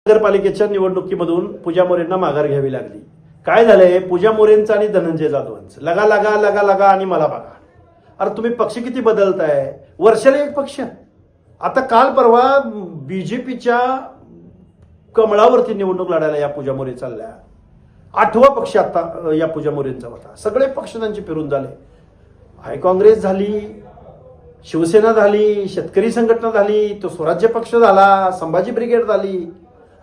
नगरपालिकेच्या निवडणुकीमधून पूजा मोरेंना माघार घ्यावी लागली. काय झालंय, पूजा मोरेंचं आणि धनंजय जाधवांचं लगा लगा लगा लगा आणि मला बघा. अरे तुम्ही पक्ष किती बदलताय, वर्षाला एक पक्ष. आता काल परवा बीजेपीच्या कमळावरती निवडणूक लढायला या पूजा मोरे चालल्या. 8वा पक्ष आता या पूजा मोरेंचा होता. सगळे पक्ष त्यांचे फिरून झाले. हाय काँग्रेस झाली, शिवसेना झाली, शेतकरी संघटना झाली, तो स्वराज्य पक्ष झाला, संभाजी ब्रिगेड झाली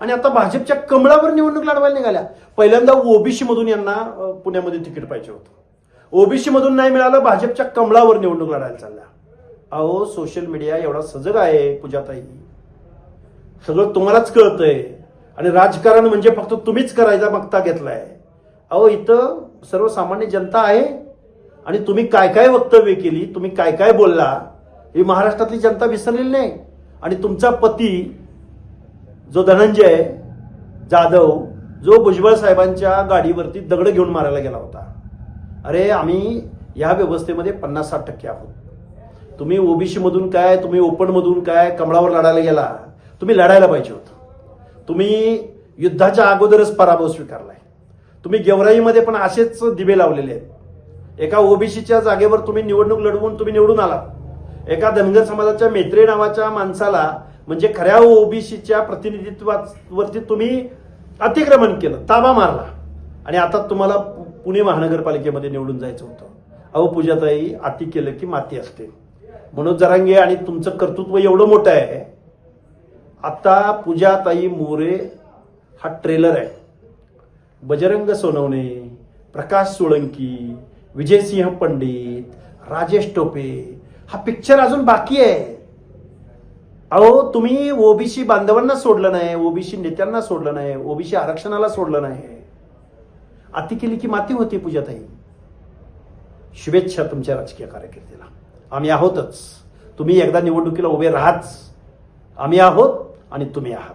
आणि आता भाजपच्या कमळावर निवडणूक लढवायला निघाल्या. पहिल्यांदा ओबीसी मधून यांना पुण्यामध्ये तिकीट पाहिजे होतं. ओबीसी मधून नाही मिळालं, भाजपच्या कमळावर निवडणूक लढायला चालल्या. अहो सोशल मीडिया एवढा सजग आहे पूजाताई, सगळं तुम्हालाच कळतंय आणि राजकारण म्हणजे फक्त तुम्हीच करायचा बघता घेतलाय. अहो इथं सर्वसामान्य जनता आहे आणि तुम्ही काय काय वक्तव्य केली, तुम्ही काय काय बोलला ही महाराष्ट्रातली जनता विसरलेली नाही. आणि तुमचा पती जो धनंजय जाधव, जो भुजबळ साहेबांच्या गाडीवरती दगड घेऊन मारायला गेला होता. अरे आम्ही या व्यवस्थेमध्ये 50-60% आहोत. तुम्ही ओबीसी मधून काय, तुम्ही ओपन मधून काय, कमळावर लढायला गेला. तुम्ही लढायला पाहिजे होतं. तुम्ही युद्धाच्या अगोदरच पराभव स्वीकारलाय. तुम्ही गेवराईमध्ये पण असेच दिवे लावलेले आहेत. एका ओबीसीच्या जागेवर तुम्ही निवडणूक लढवून तुम्ही निवडून आला. एका धनगर समाजाच्या मेत्रे नावाच्या माणसाला, म्हणजे खऱ्या ओबीसीच्या प्रतिनिधित्वावरती तुम्ही अतिक्रमण केलं, ताबा मारला आणि आता तुम्हाला पुणे महानगरपालिकेमध्ये निवडून जायचं होतं. अहो पूजाताई, अति केलं की माती असते. मनोज जरांगे आणि तुमचं कर्तृत्व एवढं मोठं आहे. आता पूजाताई मोरे हा ट्रेलर आहे. बजरंग सोनवणे, प्रकाश सोळंकी, विजयसिंह पंडित, राजेश टोपे हा पिक्चर अजून बाकी आहे. अहो तुम्ही ओबीसी बांधवांना सोडलं नाही, ओबीसी नेत्यांना सोडलं नाही, ओबीसी आरक्षणाला सोडलं नाही. अति केली की माती होती पूजाताई. शुभेच्छा तुमच्या राजकीय कारकिर्दीला. आम्ही आहोतच. तुम्ही एकदा निवडणुकीला उभे राहाच. आम्ही आहोत आणि तुम्ही आहात.